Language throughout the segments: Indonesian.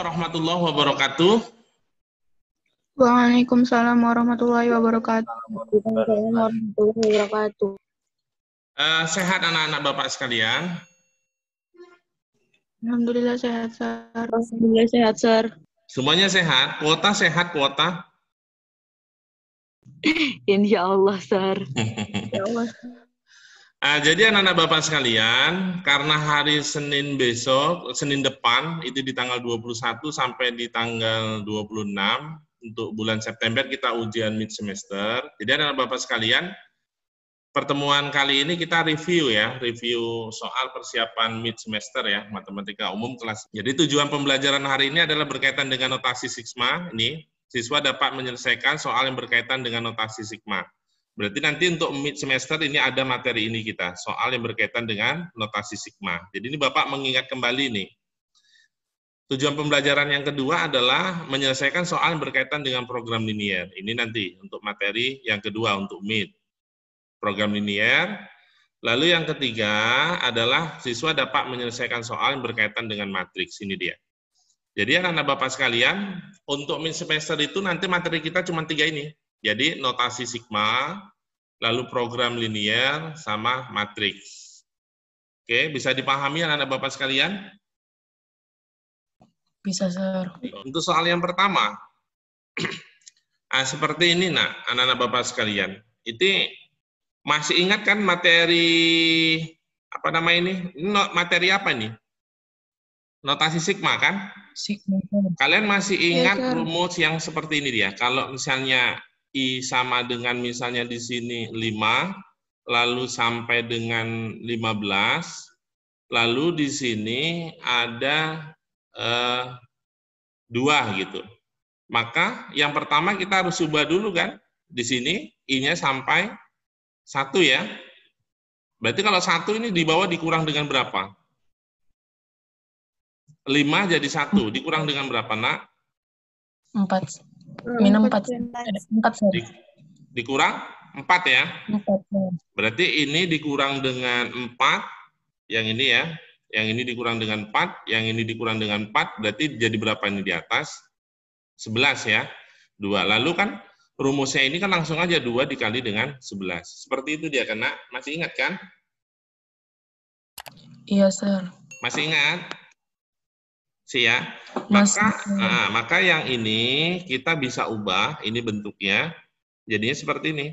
warahmatullahi wabarakatuh. Waalaikumsalam warahmatullahi wabarakatuh. Sehat anak-anak Bapak sekalian? Alhamdulillah sehat, Sir. Alhamdulillah sehat, Sir. Semuanya sehat? Kuota sehat, kuota? Insya Allah, Sir. Ya Allah. Jadi anak-anak Bapak sekalian, karena hari Senin besok, Senin depan, itu di tanggal 21 sampai di tanggal 26, untuk bulan September kita ujian mid semester. Jadi anak-anak Bapak sekalian, pertemuan kali ini kita review ya, review soal persiapan mid semester ya, matematika umum kelas. Jadi tujuan pembelajaran hari ini adalah berkaitan dengan notasi sigma. Ini, siswa dapat menyelesaikan soal yang berkaitan dengan notasi sigma. Berarti nanti untuk mid semester ini ada materi ini kita, soal yang berkaitan dengan notasi sigma. Jadi ini Bapak mengingat kembali nih. Tujuan pembelajaran yang kedua adalah menyelesaikan soal yang berkaitan dengan program linier. Ini nanti untuk materi yang kedua untuk mid. Program linier. Lalu yang ketiga adalah siswa dapat menyelesaikan soal yang berkaitan dengan matriks. Ini dia. Jadi anak-anak Bapak sekalian, untuk mid semester itu nanti materi kita cuma 3 ini. Jadi notasi sigma, lalu program linier, sama matriks. Oke, bisa dipahami anak-anak Bapak sekalian? Bisa, Sir. Untuk soal yang pertama, seperti ini nak, anak-anak Bapak sekalian. Itu masih ingat kan materi, apa nama ini? Materi apa ini? Notasi sigma kan? Sigma. Kalian masih ingat Ya, Sir. rumus yang seperti ini dia? Kalau misalnya I sama dengan misalnya di sini 5, lalu sampai dengan 15, lalu di sini ada 2 gitu. Maka yang pertama kita harus ubah dulu kan? Di sini I-nya sampai 1 ya. Berarti kalau 1 ini di bawah dikurang dengan berapa? 5 jadi 1, dikurang dengan berapa nak? 4. Minum 4. 4, Sir. Dikurang 4 ya. 4. Berarti ini dikurang dengan 4, yang ini ya. Yang ini dikurang dengan 4, yang ini dikurang dengan 4, berarti jadi berapa ini di atas? 11 ya. 2. Lalu kan rumusnya ini kan langsung aja 2 dikali dengan 11. Seperti itu dia kena. Masih ingat kan? Iya, Sir. Masih ingat? Sih ya. Masih. Maka yang ini kita bisa ubah, ini bentuknya. Jadinya seperti ini.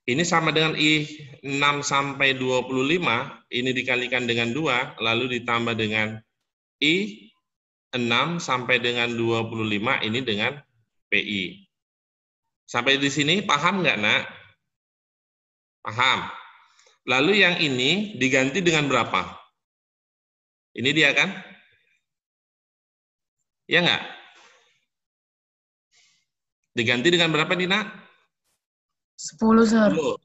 Ini sama dengan I 6 sampai 25, ini dikalikan dengan 2, lalu ditambah dengan I 6 sampai dengan 25, ini dengan PI. Sampai di sini paham nggak, nak? Paham. Lalu yang ini diganti dengan berapa? Ini dia kan? Ya nggak? Diganti dengan berapa nih, nak? 10, Sir. 10.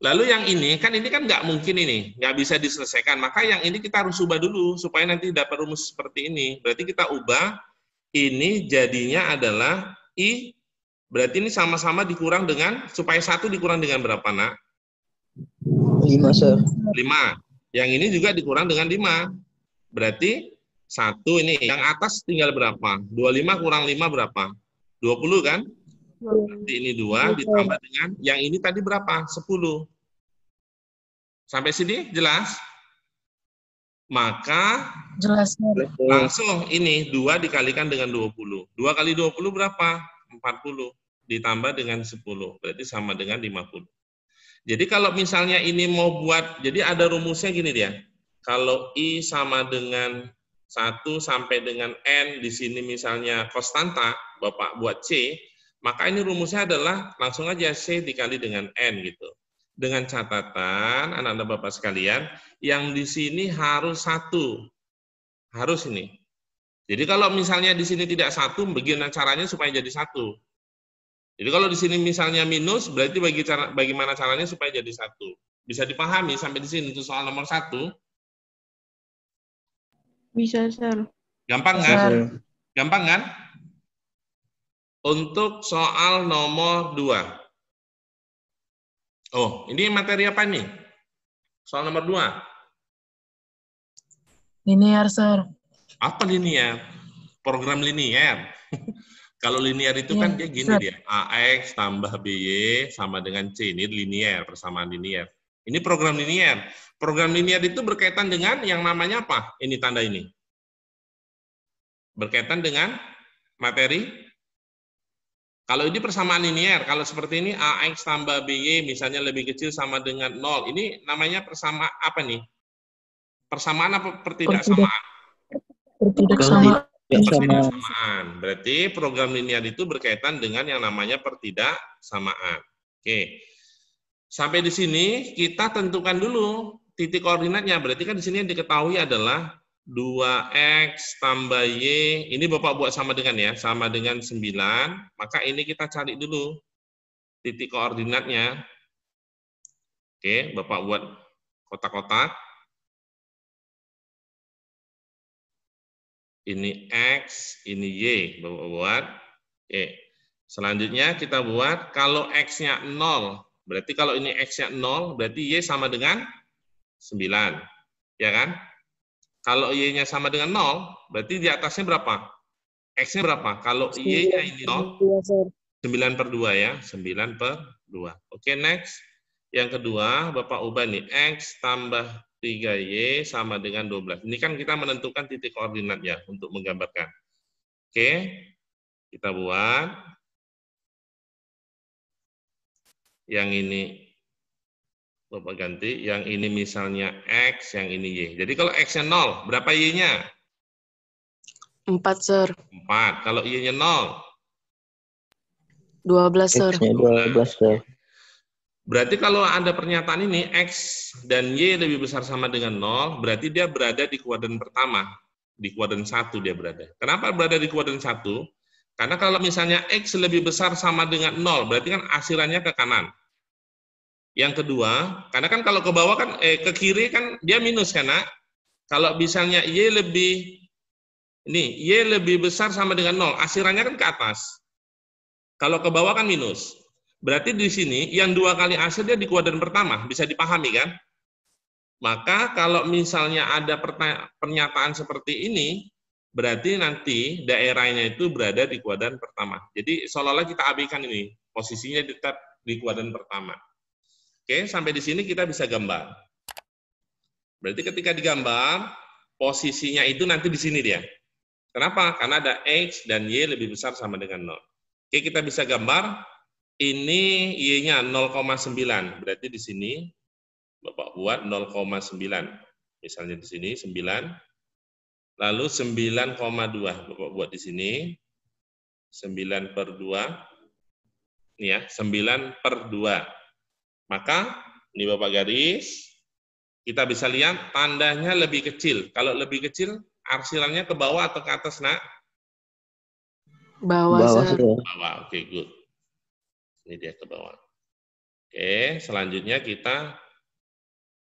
Lalu yang ini kan nggak mungkin ini, nggak bisa diselesaikan. Maka yang ini kita harus ubah dulu supaya nanti dapat rumus seperti ini. Berarti kita ubah, ini jadinya adalah I, berarti ini sama-sama dikurang dengan, supaya 1 dikurang dengan berapa, nak? 5, Sir. 5. Yang ini juga dikurang dengan 5. Berarti 1 ini, yang atas tinggal berapa? 25 kurang 5 berapa? 20 kan? Berarti ini 2 ditambah dengan, yang ini tadi berapa? 10. Sampai sini jelas? Maka Jelas, Sir. langsung ini 2 dikalikan dengan 20. 2 kali 20 berapa? 40. Ditambah dengan 10. Berarti sama dengan 50. Jadi kalau misalnya ini mau buat, jadi ada rumusnya gini dia. Kalau I sama dengan 1 sampai dengan N, di sini misalnya konstanta, Bapak buat C, maka ini rumusnya adalah langsung aja C dikali dengan N gitu. Dengan catatan, anak-anak Bapak sekalian, yang di sini harus 1. Harus ini. Jadi kalau misalnya di sini tidak 1, bagaimana caranya supaya jadi 1? Jadi kalau di sini misalnya minus, berarti bagaimana caranya supaya jadi 1? Bisa dipahami sampai di sini, itu soal nomor 1. Bisa, Sir. Gampang kan? Gampang kan? Untuk soal nomor 2. Oh, ini materi apa nih? Soal nomor 2. Linear, Sir. Apa linear? program linier. Kalau linier itu kan dia gini dia, AX tambah BY sama dengan C, ini linier, persamaan linier. Ini program linier. Program linier itu berkaitan dengan yang namanya apa? Ini tanda ini. Berkaitan dengan materi. Kalau ini persamaan linier, kalau seperti ini AX tambah BY misalnya lebih kecil sama dengan 0. Ini namanya persamaan apa nih? Persamaan apa pertidaksamaan? Pertidaksamaan. Pertidaksamaan. Berarti program linier itu berkaitan dengan yang namanya pertidaksamaan. Oke. Sampai di sini kita tentukan dulu titik koordinatnya. Berarti kan di sini yang diketahui adalah 2X tambah Y. Ini Bapak buat sama dengan ya, sama dengan 9. Maka ini kita cari dulu titik koordinatnya. Oke, Bapak buat kotak-kotak. Ini X, ini Y, Bapak buat. Oke. Selanjutnya kita buat, kalau X-nya 0, berarti kalau ini X-nya 0, berarti Y sama dengan 9. Ya kan? Kalau Y-nya sama dengan 0, berarti di atasnya berapa? X-nya berapa? Kalau Y-nya ini 0, 9 per 2 ya, 9 per 2. Oke, next. Yang kedua, Bapak ubah nih, X tambah 3Y sama dengan 12. Ini kan kita menentukan titik koordinatnya untuk menggambarkan. Oke, kita buat. Yang ini Bapak ganti, yang ini misalnya X, yang ini Y. Jadi kalau X-nya 0, berapa Y-nya? 4, Sir. 4. Kalau Y-nya 0? 12, Sir. X-nya 12, Sir. Berarti kalau ada pernyataan ini, X dan Y lebih besar sama dengan 0, berarti dia berada di kuadran pertama. Di kuadran 1 dia berada. Kenapa berada di kuadran 1? Karena kalau misalnya X lebih besar sama dengan 0, berarti kan asirannya ke kanan. Yang kedua, karena kan kalau ke bawah kan, ke kiri kan dia minus kan, nak? Kalau misalnya Y lebih besar sama dengan 0, asirannya kan ke atas. Kalau ke bawah kan minus. Berarti di sini yang 2 kali asir dia di kuadran pertama, bisa dipahami kan? Maka kalau misalnya ada pernyataan seperti ini, berarti nanti daerahnya itu berada di kuadran pertama. Jadi seolah-olah kita abaikan ini, posisinya tetap di kuadran pertama. Oke, sampai di sini kita bisa gambar. Berarti ketika digambar, posisinya itu nanti di sini dia. Kenapa? Karena ada X dan Y lebih besar sama dengan 0. Oke, kita bisa gambar. Ini Y-nya 0,9. Berarti di sini Bapak buat 0,9. Misalnya di sini 9. Lalu 9,2. Bapak buat di sini 9 per 2. Ini ya, 9 per 2. Maka ini Bapak garis. Kita bisa lihat tandanya lebih kecil. Kalau lebih kecil, arsirannya ke bawah atau ke atas, nak? Bawah, Sir. Bawah, oke, good. Ini dia ke bawah. Oke, selanjutnya kita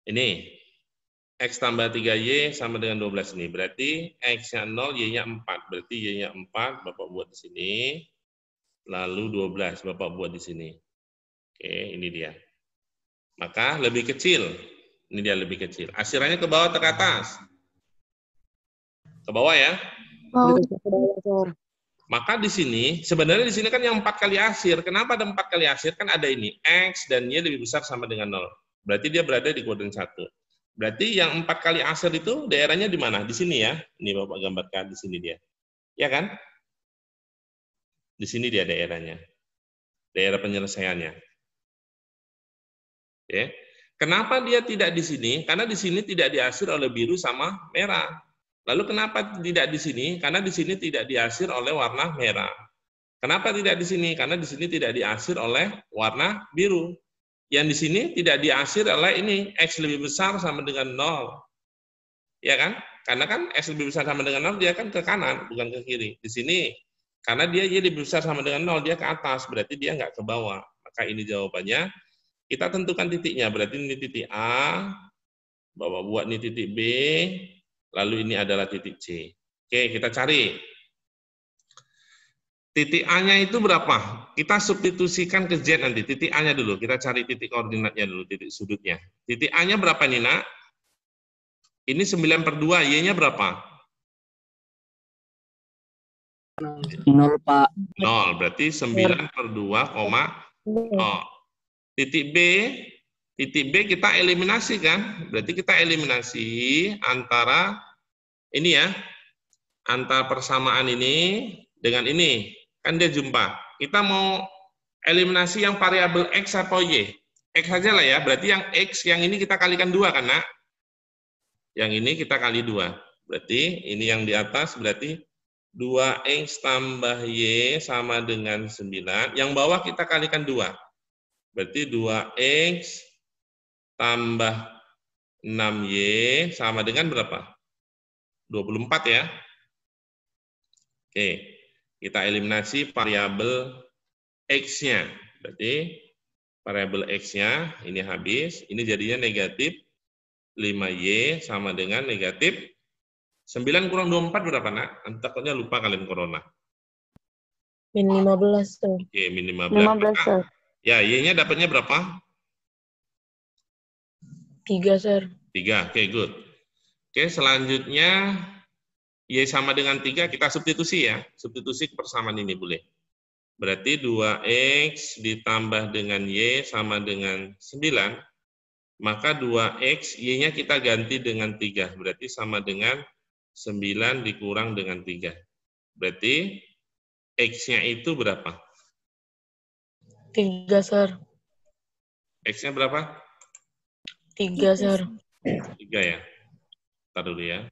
ini X tambah 3Y sama dengan 12 ini. Berarti X-nya 0, Y-nya 4. Berarti Y-nya 4, Bapak buat di sini. Lalu 12, Bapak buat di sini. Oke, ini dia. Maka lebih kecil. Ini dia lebih kecil. Asirannya ke bawah atau ke atas? Ke bawah ya. Maka di sini, sebenarnya di sini kan yang 4 kali asir. Kenapa ada 4 kali asir? Kan ada ini, X dan Y lebih besar sama dengan 0. Berarti dia berada di kuadran 1. Berarti yang 4 kali asir itu daerahnya di mana? Di sini ya. Ini Bapak gambarkan, di sini dia. Ya kan? Di sini dia daerahnya. Daerah penyelesaiannya. Oke. Kenapa dia tidak di sini? Karena di sini tidak diasir oleh biru sama merah. Lalu kenapa tidak di sini? Karena di sini tidak diasir oleh warna merah. Kenapa tidak di sini? Karena di sini tidak diasir oleh warna biru. Yang di sini tidak diasir oleh ini, X lebih besar sama dengan 0. Ya kan? Karena kan X lebih besar sama dengan 0, dia kan ke kanan, bukan ke kiri. Di sini, karena dia Y lebih besar sama dengan 0, dia ke atas, berarti dia nggak ke bawah. Maka ini jawabannya. Kita tentukan titiknya, berarti ini titik A, Bapak buat ini titik B, lalu ini adalah titik C. Oke, kita cari. Titik A-nya itu berapa? Kita substitusikan ke Z nanti. Titik A-nya dulu. Kita cari titik koordinatnya dulu, titik sudutnya. Titik A-nya berapa nih, nak? Ini 9 per 2. Y-nya berapa? 0, Pak. 0. Berarti 9 per 2, Titik B kita eliminasi kan? Berarti kita eliminasi antara ini ya, antara persamaan ini dengan ini. Kan dia jumpa. Kita mau eliminasi yang variabel X atau Y? X saja lah ya, berarti yang X yang ini kita kalikan 2 kan, Nak? Yang ini kita kali 2. Berarti ini yang di atas berarti 2X tambah Y sama dengan 9. Yang bawah kita kalikan 2. Berarti 2X tambah 6Y sama dengan berapa? 24 ya. Oke, kita eliminasi variabel X-nya. Berarti variabel X-nya ini habis, ini jadinya negatif 5Y sama dengan negatif 9 kurang 24 berapa, Nak? Takutnya lupa kalian corona. Min 15, Sir. Oke, min 15. 15, Sir. Ya, Y-nya dapatnya berapa? 3, Sir. 3, oke, good. Oke, selanjutnya Y sama dengan 3, kita substitusi ya. Substitusi persamaan ini boleh. Berarti 2X ditambah dengan Y sama dengan 9, maka 2X, Y-nya kita ganti dengan 3, berarti sama dengan 9 dikurang dengan 3. Berarti X-nya itu berapa? 3, Sir. X-nya berapa? 3, Sir. 3 ya. Ntar dulu ya.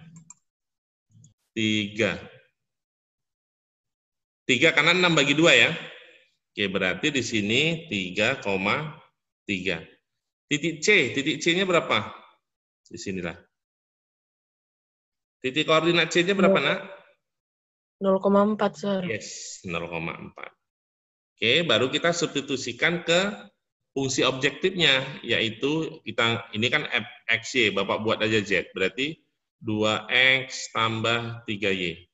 3. 3 karena 6 bagi 2 ya. Oke, berarti di sini 3,3. Titik C-nya berapa? Di sinilah. Titik koordinat C-nya berapa, Nak? 0,4, Sir. Yes, 0,4. Oke, baru kita substitusikan ke fungsi objektifnya, yaitu kita ini kan XY, Bapak buat aja Z, berarti 2X tambah 3Y.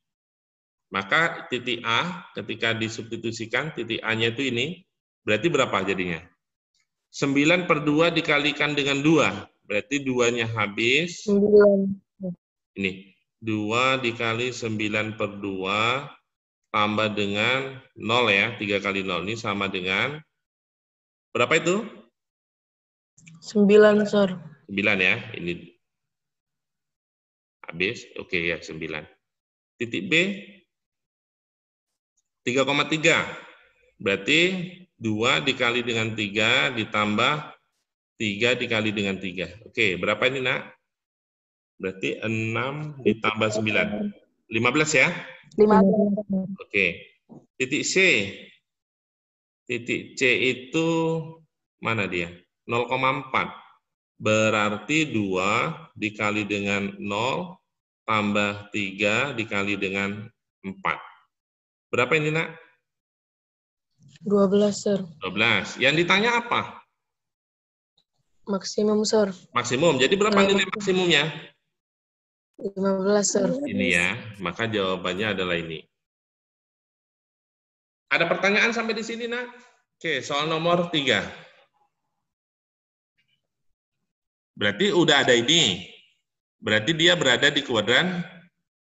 Maka titik A ketika disubstitusikan, titik A-nya itu ini, berarti berapa jadinya? 9 per 2 dikalikan dengan 2, berarti 2-nya habis. 9. Ini, 2 dikali 9 per 2, tambah dengan 0 ya, 3 kali 0, ini sama dengan, berapa itu? 9, Sir. 9 ya, ini habis, oke ya, 9. Titik B, 3,3, berarti 2 dikali dengan 3 ditambah 3 dikali dengan 3. Oke, berapa ini, Nak? Berarti 6 ditambah 9. 15 ya? 15. Oke. Titik C. Titik C itu mana dia? 0,4. Berarti 2 dikali dengan 0 tambah 3 dikali dengan 4. Berapa ini, Nak? 12, Sir. 12. Yang ditanya apa? Maksimum, Sir. Maksimum. Jadi berapa nilai maksimumnya? 15, Sir. Ini ya. Maka jawabannya adalah ini. Ada pertanyaan sampai di sini, Nak? Oke, soal nomor 3. Berarti udah ada ini. Berarti dia berada di kuadran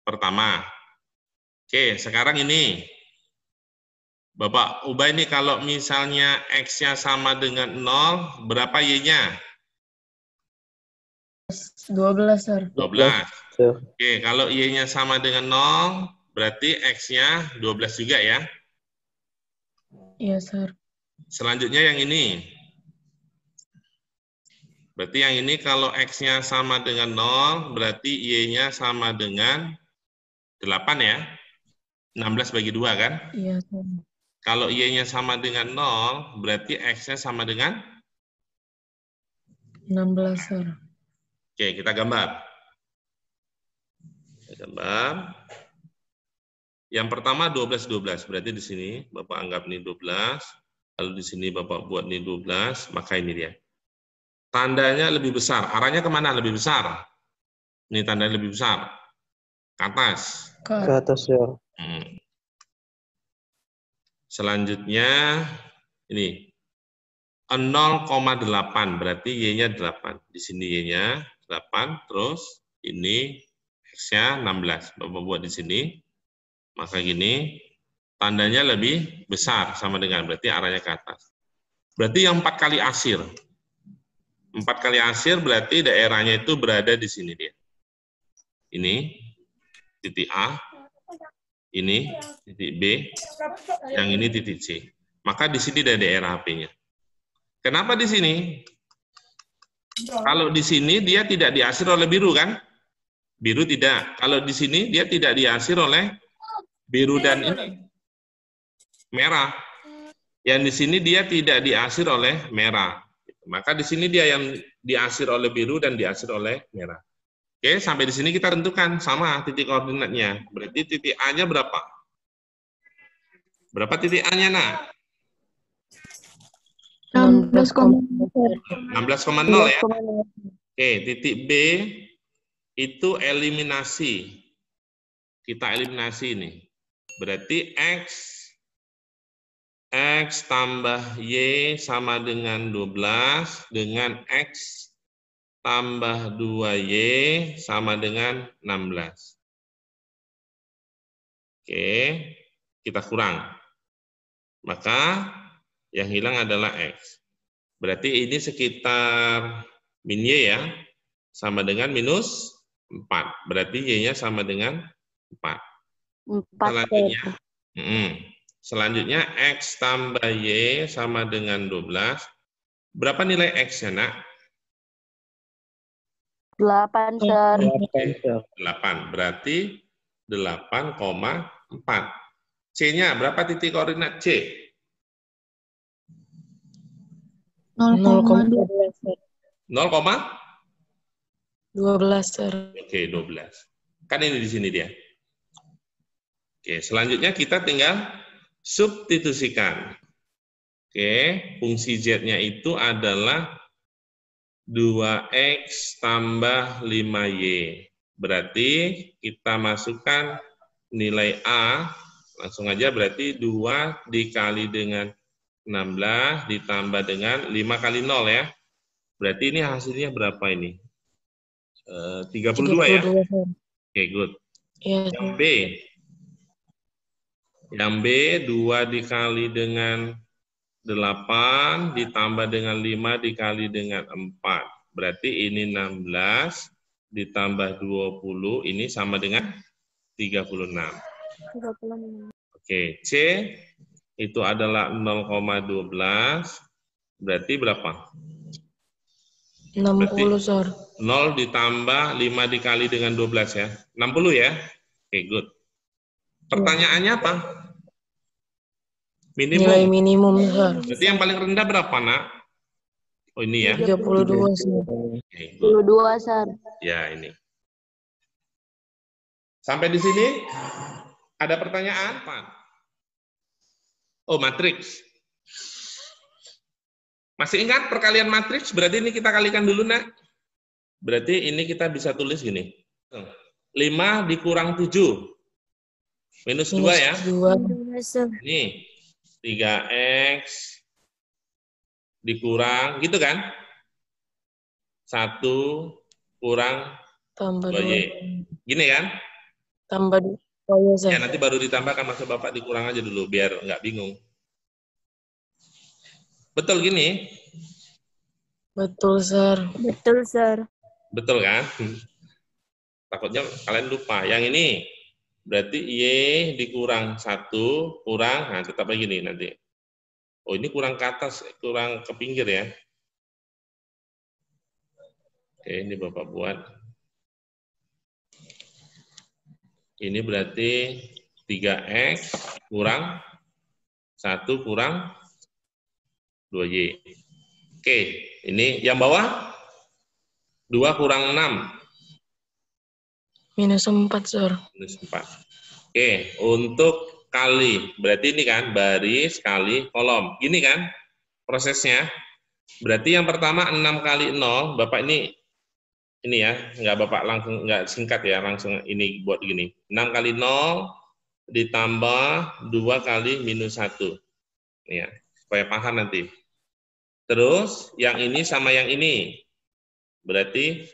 pertama. Oke, sekarang ini. Bapak ubah ini kalau misalnya X-nya sama dengan 0, berapa Y-nya? 12, Sir. 12. Oke, kalau Y-nya sama dengan 0, berarti X-nya 12 juga ya? Iya, Sir. Selanjutnya yang ini. Berarti yang ini kalau X-nya sama dengan 0, berarti Y-nya sama dengan 8 ya? 16 bagi 2 kan? Iya, Sir. Kalau Y-nya sama dengan 0, berarti X-nya sama dengan? 16, Sir. Oke, kita gambar. Kita gambar. Yang pertama 12, berarti di sini Bapak anggap ini 12, lalu di sini Bapak buat ini 12, maka ini dia. Tandanya lebih besar, arahnya kemana lebih besar? Ini tandanya lebih besar. Ke atas. Ke atas ya. Selanjutnya ini 0,8 berarti Y-nya 8. Di sini Y-nya 8, terus ini X-nya 16. Bapak buat di sini. Maka gini, tandanya lebih besar, sama dengan, berarti arahnya ke atas. Berarti yang 4 kali asir. 4 kali asir berarti daerahnya itu berada di sini dia. Ini titik A, ini titik B, yang ini titik C. Maka di sini ada daerah HP-nya. Kenapa di sini? Kalau di sini dia tidak diasir oleh biru kan? Biru tidak. Kalau di sini dia tidak diasir oleh biru dan ini merah. Yang di sini dia tidak diasir oleh merah. Maka di sini dia yang diasir oleh biru dan diasir oleh merah. Oke, sampai di sini kita tentukan sama titik koordinatnya. Berarti titik A-nya berapa? Berapa titik A-nya, nak? 16,0 ya. Oke, titik B itu eliminasi. Kita eliminasi ini. Berarti X tambah Y sama dengan 12, dengan X tambah 2Y sama dengan 16. Oke, kita kurang. Maka yang hilang adalah X. Berarti ini sekitar min Y ya, sama dengan minus 4. Berarti Y-nya sama dengan 4. Selanjutnya X tambah Y sama dengan 12. Berapa nilai X-nya, nak? 8, Sir. 8. Berarti 8,4. C-nya berapa titik koordinat C? 0,12. 0,12, Sir. Oke, 12. Kan ini di sini dia. Oke, selanjutnya kita tinggal substitusikan. Oke, fungsi Z-nya itu adalah 2X tambah 5Y. Berarti kita masukkan nilai A, langsung aja berarti 2 dikali dengan 16 ditambah dengan 5 kali 0 ya. Berarti ini hasilnya berapa ini? 32 ya? Oke, good. Yes. Yang B. Yang B 2 dikali dengan 8 ditambah dengan 5 dikali dengan 4. Berarti ini 16 ditambah 20, ini sama dengan 36. Oke, C itu adalah 0,12. Berarti berapa? 60, Sir. 0 ditambah 5 dikali dengan 12 ya. 60 ya? Oke, good. Pertanyaannya apa? Minimum. Nilai minimum, Sir. Berarti yang paling rendah berapa, nak? Oh, ini ya. 32, Sir. Oke, good. 22, Sir. Ya, ini. Sampai di sini ada pertanyaan, Pak? Oh, matriks. Masih ingat perkalian matriks? Berarti ini kita kalikan dulu, nak. Berarti ini kita bisa tulis gini. 5 dikurang 7. Minus 2 ya. 2. Ini 3X dikurang, gitu kan? 1 kurang Tambah 2Y. 2. Gini kan? Tambah 2, Sir. Ya, nanti baru ditambahkan, masa Bapak dikurang aja dulu, biar nggak bingung. Betul gini? Betul, Sir. Betul, Sir. Betul kan? Takutnya kalian lupa. Yang ini berarti Y dikurang 1 kurang, nah tetap lagi nih nanti. Oh, ini kurang ke atas, kurang ke pinggir ya. Oke, ini Bapak buat. Ini berarti 3X kurang 1 kurang 2Y. Oke, ini yang bawah 2 kurang 6. Minus 4, Sir. Minus 4. Oke, untuk kali, berarti ini kan baris kali kolom. Gini kan prosesnya. Berarti yang pertama 6 kali 0, Bapak ini ya, nggak Bapak langsung, nggak singkat ya, langsung ini buat gini. 6 kali 0 ditambah 2 kali minus 1. Ya, supaya paham nanti. Terus yang ini sama yang ini. Berarti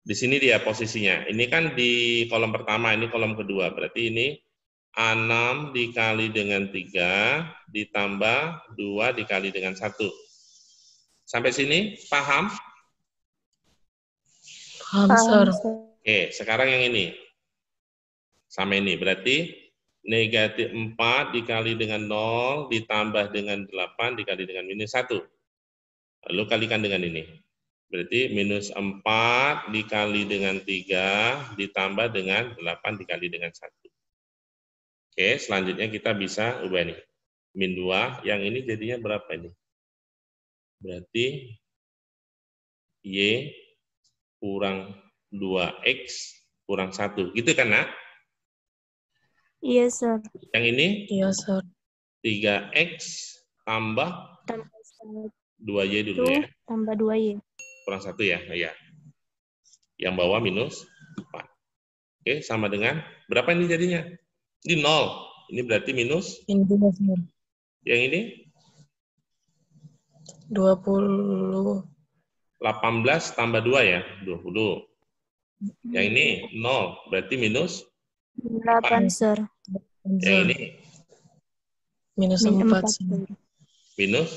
di sini dia posisinya. Ini kan di kolom pertama, ini kolom kedua. Berarti ini A6 dikali dengan 3 ditambah 2 dikali dengan 1. Sampai sini paham? Paham, Sir. Oke, sekarang yang ini. Sama ini, berarti negatif 4 dikali dengan 0 ditambah dengan 8 dikali dengan minus 1. Lalu kalikan dengan ini. Berarti minus 4 dikali dengan 3 ditambah dengan 8 dikali dengan 1. Oke, selanjutnya kita bisa ubah nih. Min 2, yang ini jadinya berapa ini? Berarti Y kurang 2X kurang 1. Gitu kan, Nak? Iya, Sir. Yang ini Iya, Sir. 3X tambah Tambah 2Y dulu ya. tambah 2Y. Kurang 1 ya. Iya. Yang bawah minus 4. Oke, sama dengan berapa ini jadinya? Ini 0. Ini berarti minus. Ini juga, Sir. Yang ini 20. 18 tambah 2 ya, 20. Yang ini 0, berarti minus 8, Sir. yang ini Minus Min 4, 4, Sir. Sir. minus.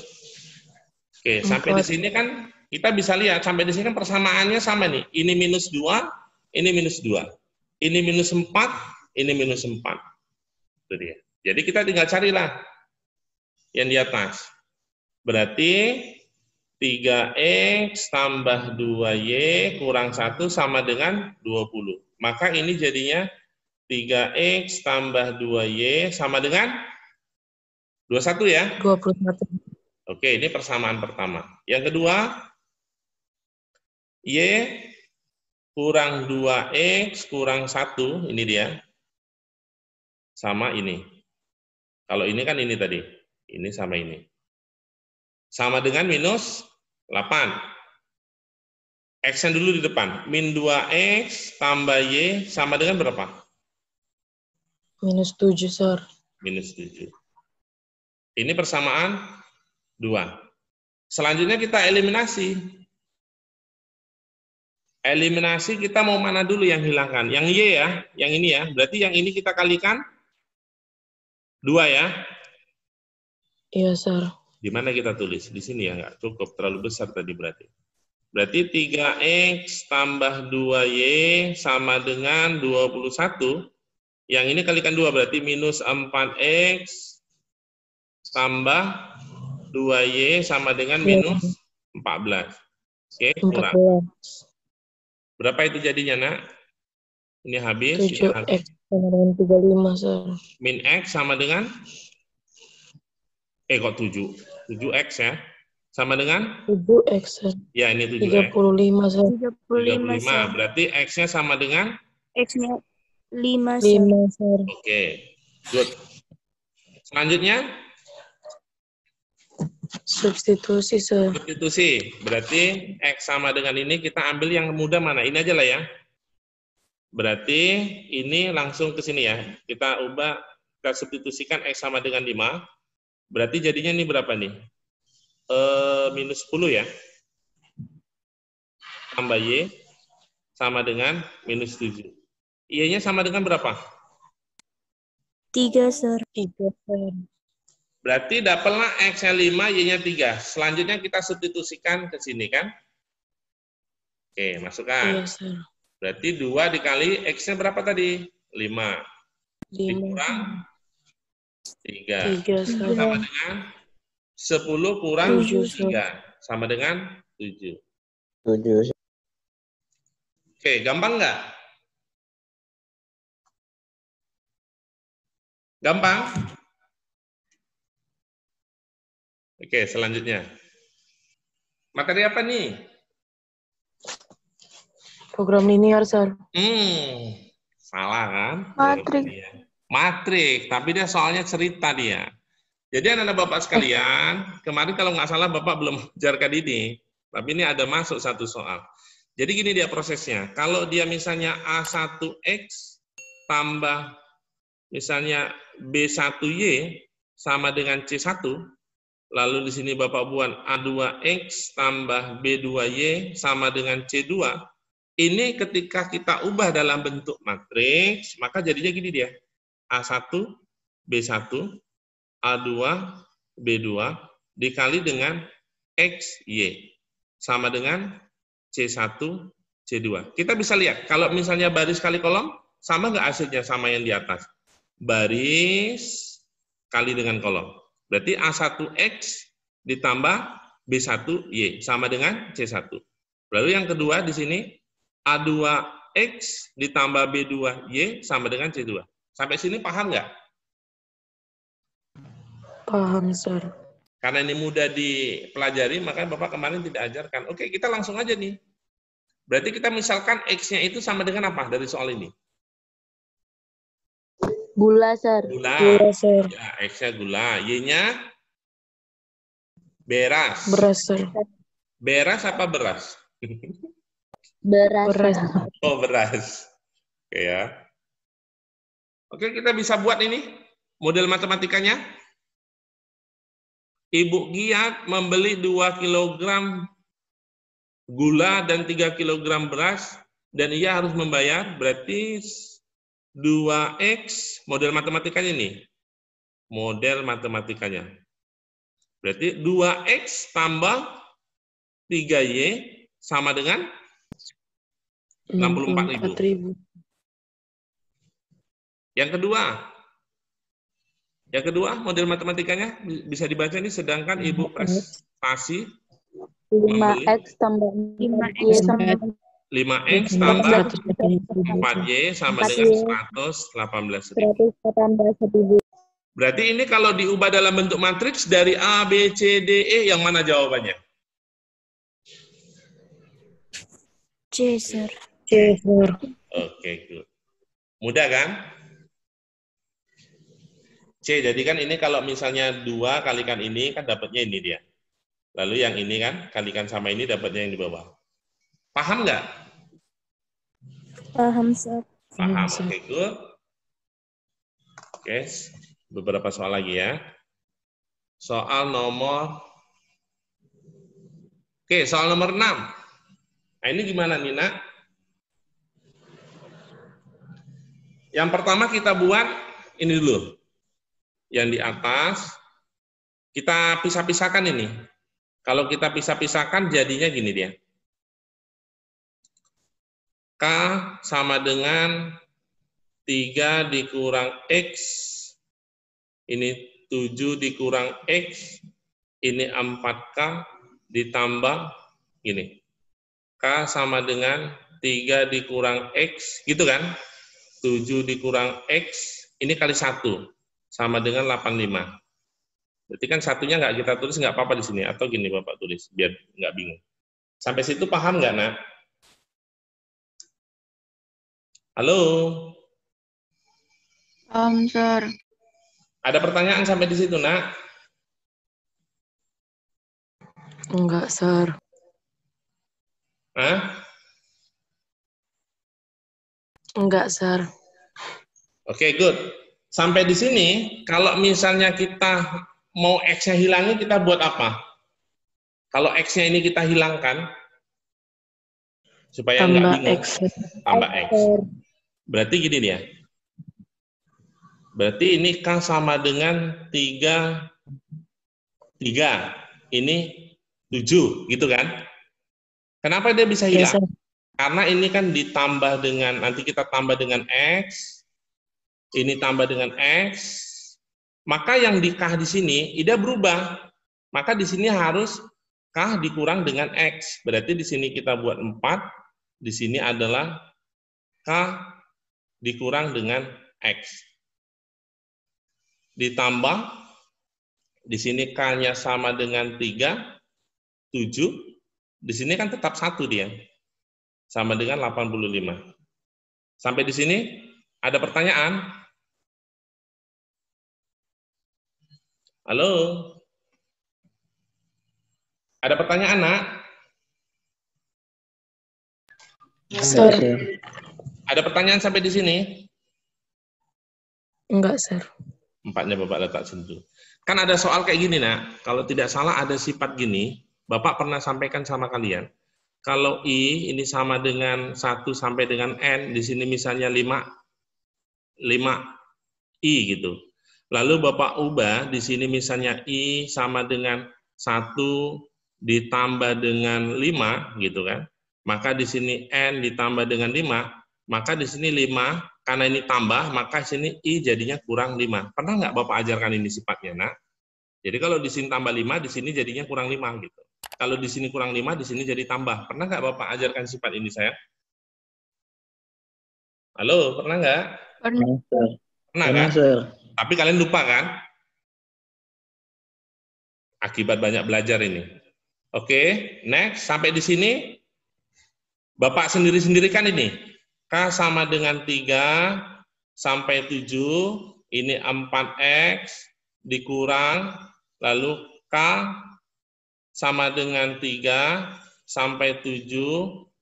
Oke, sampai di sini kan kita bisa lihat, sampai di sini kan persamaannya sama nih. Ini minus 2, ini minus 2. Ini minus 4, ini minus 4. Itu dia. Jadi kita tinggal carilah yang di atas. Berarti 3X tambah 2Y kurang 1 sama dengan 20. Maka ini jadinya 3X tambah 2Y sama dengan 21 ya. 21. Oke, ini persamaan pertama. Yang kedua, Y kurang 2X kurang 1, ini dia. Sama ini. Kalau ini kan ini tadi. Ini sama ini. Sama dengan minus 8. X-nya dulu di depan. Min 2X tambah Y sama dengan berapa? Minus 7, Sir. Minus 7. Ini persamaan 2. Selanjutnya kita eliminasi. Eliminasi kita mau mana dulu yang hilangkan? Yang Y ya, yang ini ya. Berarti yang ini kita kalikan 2 ya. Iya, Sir. Di mana kita tulis? Di sini ya, nggak cukup, terlalu besar tadi berarti. Berarti 3X tambah 2Y sama dengan 21. Yang ini kalikan 2, berarti minus 4X tambah 2Y sama dengan minus 14. Oke, kurang. 14. Berapa itu jadinya, Nak? Ini habis. 7X sama dengan 35, Sir. Min X sama dengan? Kok 7? 7X ya. Sama dengan? 7X, Sir. Ya, ini 7X. 35, Sir. 35, Sir. Berarti X-nya sama dengan? X-nya 5, Sir. 5, Sir. Oke, good. Selanjutnya? Substitusi, Sir. Substitusi. Berarti X sama dengan ini, kita ambil yang mudah mana? Ini aja lah ya. Berarti ini langsung ke sini ya. Kita ubah, kita substitusikan X sama dengan 5. Berarti jadinya ini berapa nih? Minus 10 ya. Tambah Y sama dengan minus 7. Y-nya sama dengan berapa? 3, Sir. 3, Sir. Berarti dapatlah X-nya 5, Y-nya 3. Selanjutnya kita substitusikan ke sini kan? Oke, masukkan. Iya, Sir. Berarti 2 dikali X-nya berapa tadi? 5. 5, Dikurang 3. 3, Sir. Sama dengan 10 kurang 7, Sir. 3. Sama dengan 7. 7. Oke, gampang nggak? Gampang? Oke, selanjutnya. Materi apa nih? Program linear, Sir. Salah kan? Matrik. Matrik, tapi dia soalnya cerita dia. Jadi anak-anak Bapak sekalian, kemarin kalau nggak salah Bapak belum mengajarkan ini, tapi ini ada masuk satu soal. Jadi gini dia prosesnya, kalau dia misalnya A1X tambah misalnya B1Y sama dengan C1, lalu di sini Bapak buat A2X tambah B2Y sama dengan C2, ini ketika kita ubah dalam bentuk matriks, maka jadinya gini dia. A1, B1, A2, B2 dikali dengan X, Y. Sama dengan C1, C2. Kita bisa lihat, kalau misalnya baris kali kolom, sama nggak hasilnya sama yang di atas? Baris kali dengan kolom. Berarti A1X ditambah B1Y sama dengan C1. Lalu yang kedua di sini A2X ditambah B2Y sama dengan C2. Sampai sini paham nggak? Paham, Sir. Karena ini mudah dipelajari, maka Bapak kemarin tidak ajarkan. Oke, kita langsung aja nih. Berarti kita misalkan X-nya itu sama dengan apa dari soal ini? Gula, Sir. Gula. Gula, Sir. Ya, X-nya gula. Y-nya beras. Beras, Sir. Beras apa beras? Beras. Beras. Oh, beras. Oke ya. Oke, kita bisa buat ini model matematikanya. Ibu Giat membeli 2 kg gula dan 3 kg beras, dan ia harus membayar, berarti 2X, model matematikanya nih. Model matematikanya. Berarti 2X tambah 3Y sama dengan 64.000. Yang kedua model matematikanya bisa dibaca ini, sedangkan Ibu prestasi 5X tambah 5Y sama 5X tambah 4Y sama dengan 118.000. Berarti ini kalau diubah dalam bentuk matriks dari A, B, C, D, E, yang mana jawabannya? C, Sir. C, Sir. Oke, good. Mudah kan? C, jadi kan ini kalau misalnya 2 kalikan ini, kan dapatnya ini dia. Lalu yang ini kan, kalikan sama ini, dapatnya yang di bawah. Paham nggak? Paham, Sir. Paham, oke, good. Oke, beberapa soal lagi ya. Soal nomor, soal nomor 6. Nah, ini gimana, Nina? Yang pertama kita buat ini dulu. Yang di atas, kita pisah-pisahkan ini. Kalau kita pisah-pisahkan, jadinya gini dia. K sama dengan 3 dikurang X. Ini 7 dikurang X. Ini 4K ditambah gini. K sama dengan 3 dikurang X. Gitu kan? 7 dikurang X. Ini kali 1. Sama dengan 85. Berarti kan satunya nggak kita tulis, nggak apa-apa di sini. Atau gini Bapak tulis, biar nggak bingung. Sampai situ paham nggak, Nak? Halo? Paham, Sir. Ada pertanyaan sampai di situ, Nak? Enggak, Sir. Hah? Enggak, Sir. Oke, good. Sampai di sini, kalau misalnya kita mau X-nya hilangin, kita buat apa? Kalau X-nya ini kita hilangkan, supaya nggak bingung, X. tambah X. Berarti gini dia. Berarti ini K sama dengan 3, ini 7, gitu kan? Kenapa dia bisa hilang? Yes, Karena ini kan ditambah dengan, nanti kita tambah dengan X, ini tambah dengan X, maka yang di K di sini, dia berubah. Maka di sini harus K dikurang dengan X. Berarti di sini kita buat 4, di sini adalah K dikurang dengan X. Ditambah, di sini K-nya sama dengan 3, 7, di sini kan tetap 1 dia. Sama dengan 85. Sampai di sini, ada pertanyaan? Halo? Ada pertanyaan, Nak? Sir. Ada pertanyaan sampai di sini? Enggak, Sir. 4-nya Bapak letak situ. Kan ada soal kayak gini, Nak. Kalau tidak salah ada sifat gini, Bapak pernah sampaikan sama kalian. Kalau I ini sama dengan 1 sampai dengan N, di sini misalnya 5. I gitu. Lalu Bapak ubah di sini misalnya I sama dengan 1 ditambah dengan 5 gitu kan. Maka di sini N ditambah dengan 5, maka di sini 5 karena ini tambah, maka di sini I jadinya kurang 5. Pernah nggak Bapak ajarkan ini sifatnya, Nak? Jadi kalau di sini tambah 5, di sini jadinya kurang 5 gitu. Kalau di sini kurang 5, di sini jadi tambah. Pernah nggak Bapak ajarkan sifat ini saya? Halo, pernah nggak? Pernah. Pernah Pernah, kan? Sir. Tapi kalian lupa kan? Akibat banyak belajar ini. Oke, next. Sampai di sini, Bapak sendiri-sendiri kan ini. K sama dengan 3 sampai 7, ini 4X, dikurang, lalu K sama dengan 3 sampai 7,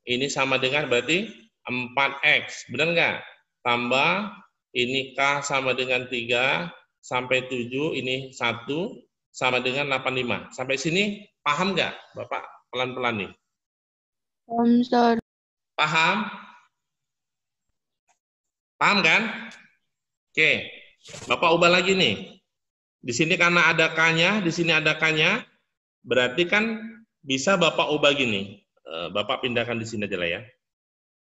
ini sama dengan berarti 4X. Benar nggak? Tambah, ini K sama dengan 3 sampai 7, ini 1 sama dengan 85. Sampai sini paham nggak Bapak? Pelan-pelan nih. Sir. Paham? Paham kan? Oke. Bapak ubah lagi nih. Di sini karena ada K-nya, di sini ada K-nya, berarti kan bisa Bapak ubah gini. Bapak pindahkan di sini aja lah ya.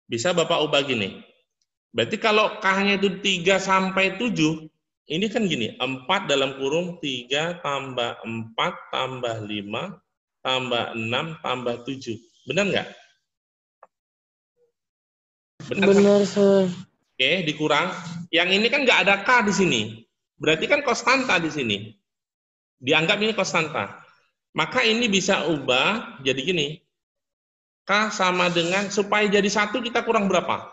Bisa Bapak ubah gini. Berarti kalau K-nya itu 3 sampai 7, ini kan gini, 4 dalam kurung 3 tambah 4 tambah 5 tambah 6 tambah 7. Benar nggak? Benar, Sir. Oke, dikurang. Yang ini kan nggak ada K di sini. Berarti kan konstanta di sini. Dianggap ini konstanta. Maka ini bisa ubah jadi gini. K sama dengan, supaya jadi 1 kita kurang berapa?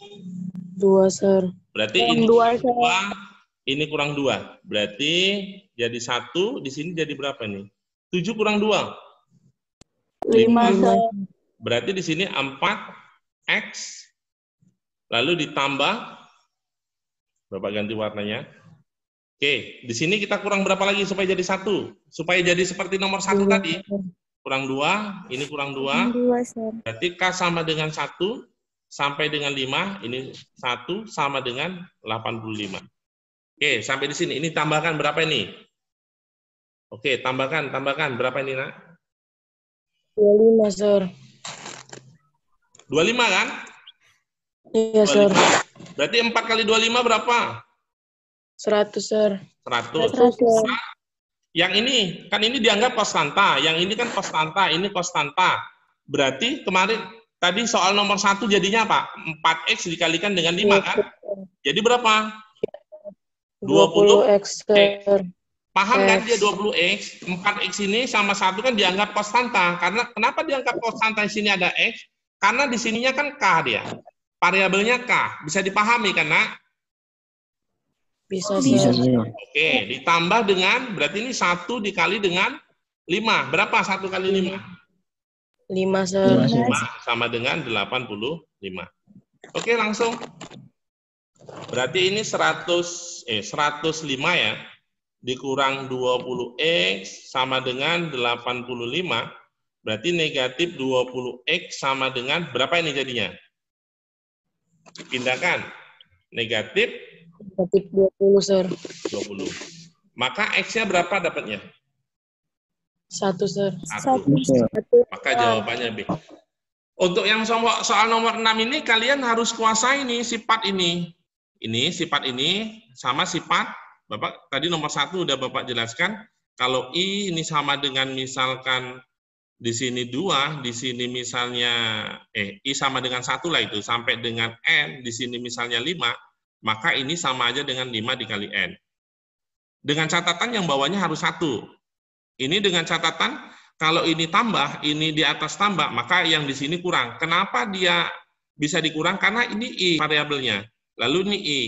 2, Sir. Berarti Kurang ini dua, kurang 2, ini kurang 2. Berarti jadi 1, di sini jadi berapa nih? 7 kurang 2. 5, Sir. Berarti di sini 4X, lalu ditambah, Bapak ganti warnanya. Oke, di sini kita kurang berapa lagi supaya jadi 1? Supaya jadi seperti nomor 1 tadi. Kurang 2, ini kurang 2. 2, Sir. Berarti K sama dengan 1 sampai dengan 5, ini 1 sama dengan 85. Oke, sampai di sini. Ini tambahkan berapa ini? Oke, tambahkan. Berapa ini, Nak? 25, Sir. 25 kan? Iya, Sir. 25. Berarti 4 kali 25 berapa? 100, Sir. 100. 100. Yang ini, kan ini dianggap konstanta. Yang ini kan konstanta, ini konstanta. Berarti kemarin, tadi soal nomor 1 jadinya apa? 4X dikalikan dengan 5 kan? Jadi berapa? 20X, Sir. Paham kan X. dia 20X? 4X ini sama 1 kan dianggap konstanta. Karena kenapa dianggap konstanta di sini ada X? Karena di sininya kan K dia. Variabelnya K. Bisa dipahami kan, Nak? Bisa, Bisa. Sir. Oke, ditambah dengan, berarti ini 1 dikali dengan 5. Berapa 1 kali 5? 5, Sir. 5 sama dengan 85. Oke, langsung. Berarti ini 105 ya. Dikurang 20X sama dengan 85. Berarti negatif 20X sama dengan, berapa ini jadinya? Pindahkan. Negatif Negatif 20, Sir. 20. Maka X-nya berapa dapatnya? 1, Sir. 1. Maka jawabannya B. Untuk yang soal nomor 6 ini, kalian harus kuasai nih sifat ini. Ini sifat ini sama sifat, Bapak tadi nomor 1 udah Bapak jelaskan. Kalau I ini sama dengan misalkan di sini 2, di sini misalnya, I sama dengan 1 lah itu, sampai dengan N, di sini misalnya 5, maka ini sama aja dengan 5 dikali N. Dengan catatan yang bawahnya harus 1. Ini dengan catatan, kalau ini tambah, ini di atas tambah, maka yang di sini kurang. Kenapa dia bisa dikurang? Karena ini I variabelnya, lalu ini I.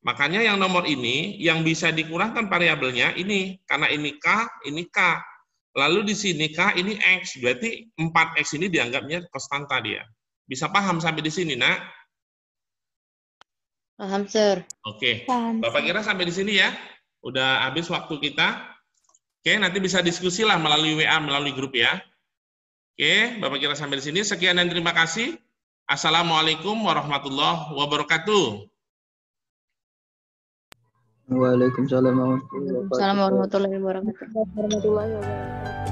Makanya yang nomor ini, yang bisa dikurangkan variabelnya ini, karena ini K, ini K. Lalu di sini K, ini X, berarti 4X ini dianggapnya konstanta dia. Bisa paham sampai di sini, Nak? Paham, Sir. Oke, Paham. Bapak kira sampai di sini ya? Udah habis waktu kita. Oke, nanti bisa diskusi lah melalui WA, melalui grup ya. Oke, Bapak kira sampai di sini. Sekian dan terima kasih. Assalamualaikum warahmatullahi wabarakatuh. Waalaikumsalam warahmatullahi wabarakatuh. Assalamualaikum warahmatullahi wabarakatuh. Warahmatullahi wabarakatuh.